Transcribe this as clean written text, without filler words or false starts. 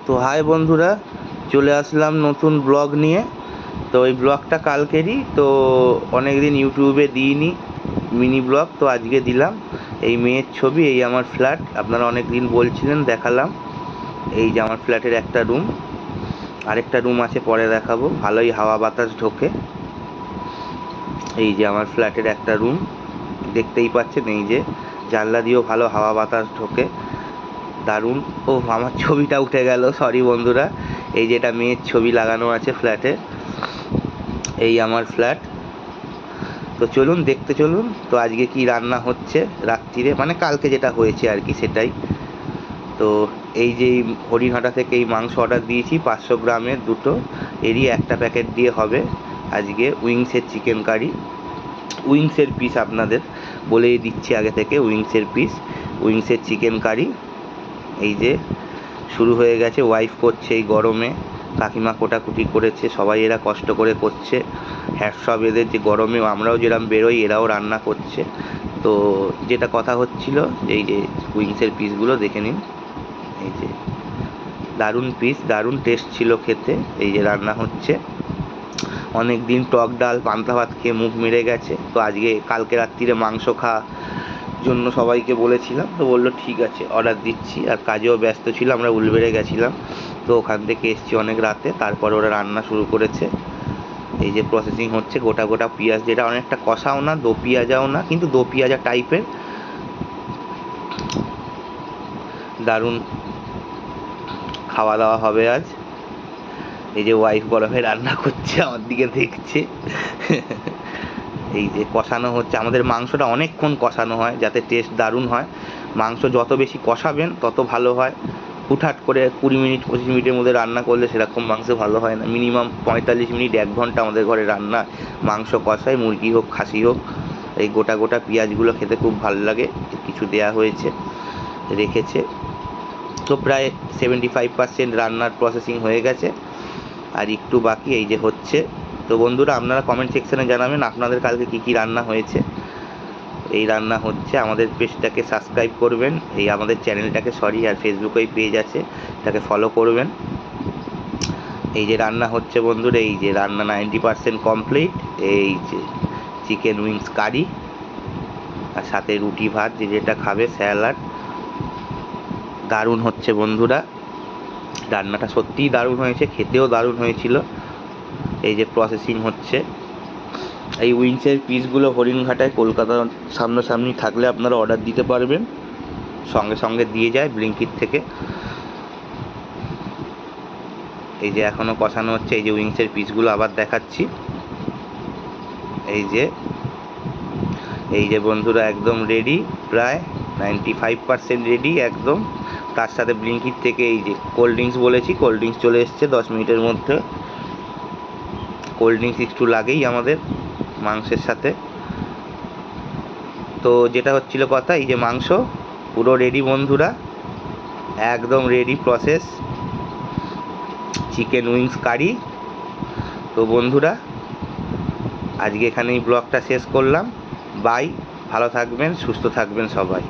তো হাই বন্ধুরা, চলে আসলাম নতুন ব্লগ নিয়ে। তো এই ব্লগটা কালকেরই, তো অনেক দিন ইউটিউবে দিইনি মিনি ব্লগ, তো আজকে দিলাম। এই মেয়ের ছবি, এই আমার ফ্ল্যাট, আপনারা অনেক দিন বলছিলেন, দেখালাম। এই যে আমার ফ্ল্যাটের একটা রুম, আরেকটা রুম আছে পরে দেখাবো, ভালোই হাওয়া বাতাস ঢোকে। এই যে আমার ফ্ল্যাটের একটা রুম, দেখতেই পাচ্ছেন, এই যে জানলা দিয়েও ভালো হাওয়া বাতাস ঢোকে, দারুণ। ও আমার ছবিটা উঠে গেল, সরি বন্ধুরা। এই যে এটা মেয়ের ছবি লাগানো আছে ফ্ল্যাটে, এই আমার ফ্ল্যাট। তো চলুন দেখতে চলুন। তো আজকে কি রান্না হচ্ছে রাত্রিরে, মানে কালকে যেটা হয়েছে আর কি সেটাই। তো এই যে হরিণহাটা থেকে এই মাংস অর্ডার দিয়েছি 500 গ্রামের দুটো, এরই একটা প্যাকেট দিয়ে হবে আজকে উইংসের চিকেন কারি। উইংসের পিস আপনাদের বলেই দিচ্ছি আগে থেকে, উইংসের পিস, উইংসের চিকেন কারি। এই যে শুরু হয়ে গেছে, ওয়াইফ করছে এই গরমে, কাকিমা কোটাকুটি করেছে, সবাই এরা কষ্ট করে করছে। হ্যাটসঅপ এদের, যে গরমে আমরাও যেরকম বেরোই এরাও রান্না করছে। তো যেটা কথা হচ্ছিল, এই যে উইংসের পিসগুলো দেখে নিন, এই যে দারুণ পিস, দারুণ টেস্ট ছিল খেতে। এই যে রান্না হচ্ছে, অনেক দিন টক ডাল পান্তা ভাত খেয়ে মুখ মেরে গেছে। তো আজকে কালকে রাত্রিরে মাংস খাওয়া জন্য সবাইকে বলেছিলাম, তো বললো ঠিক আছে অর্ডার দিচ্ছি। আর কাজেও ব্যস্ত ছিল, আমরা উলবেড়ে গেছিলাম, তো ওখান থেকে এসছি অনেক রাতে, তারপর ওরা রান্না শুরু করেছে। এই যে প্রসেসিং হচ্ছে, গোটা গোটা পেঁয়াজ, যেটা অনেকটা কষাও না, দো পেঁয়াজাও না, কিন্তু দো পেঁয়াজা টাইপের, দারুণ খাওয়া দাওয়া হবে আজ। এই যে ওয়াইফ গরমে রান্না করছে, আমার দিকে দেখছে। এই যে কষানো হচ্ছে, আমাদের মাংসটা অনেকক্ষণ কষানো হয় যাতে টেস্ট দারুণ হয়। মাংস যত বেশি কষাবেন তত ভালো হয়। হুটহাট করে 20 মিনিট 25 মিনিটের মধ্যে রান্না করলে সেরকম মাংস ভালো হয় না। মিনিমাম 45 মিনিট 1 ঘন্টা আমাদের ঘরে রান্না মাংস কষায়, মুরগি হোক খাসি হোক। এই গোটা গোটা পেঁয়াজগুলো খেতে খুব ভালো লাগে, কিছু দেয়া হয়েছে, রেখেছে। তো প্রায় 75% রান্নার প্রসেসিং হয়ে গেছে, আর একটু বাকি। এই যে হচ্ছে। তো বন্ধুরা, আপনারা কমেন্ট সেকশানে জানাবেন আপনাদের কালকে কী কী রান্না হয়েছে। এই রান্না হচ্ছে, আমাদের পেজটাকে সাবস্ক্রাইব করবেন, এই আমাদের চ্যানেলটাকে, আর ফেসবুকেই পেজ আছে, এটাকে ফলো করবেন। এই যে রান্না হচ্ছে বন্ধুরা, এই যে রান্না 90% কমপ্লিট। এই যে চিকেন উইংস কারি, আর সাথে রুটি ভাত, যে যেটা খাবে, স্যালাড। দারুণ হচ্ছে বন্ধুরা, রান্নাটা সত্যিই দারুণ হয়েছে, খেতেও দারুণ হয়েছিল। এই যে প্রসেসিং হচ্ছে। এই উইংসের পিসগুলো হরিণঘাটায় কলকাতার সামনাসামনি থাকলে আপনারা অর্ডার দিতে পারবেন, সঙ্গে সঙ্গে দিয়ে যায় ব্লিঙ্কিট থেকে। এই যে এখনও কষানো হচ্ছে, এই যে উইংসের পিসগুলো আবার দেখাচ্ছি। এই যে বন্ধুরা একদম রেডি, প্রায় 95% রেডি একদম। তার সাথে ব্লিঙ্কিট থেকে এই যে কোল্ড ড্রিঙ্কস বলেছি, কোল্ড ড্রিঙ্কস চলে এসছে 10 মিনিটের মধ্যে। কোল্ড ড্রিঙ্কস একটু লাগেই আমাদের মাংসের সাথে। তো যেটা হচ্ছিল কথা, এই যে মাংস পুরো রেডি বন্ধুরা, একদম রেডি প্রসেস, চিকেন উইংস কারি। তো বন্ধুরা, আজকে এখানেই ব্লগটা শেষ করলাম। বাই, ভালো থাকবেন, সুস্থ থাকবেন সবাই।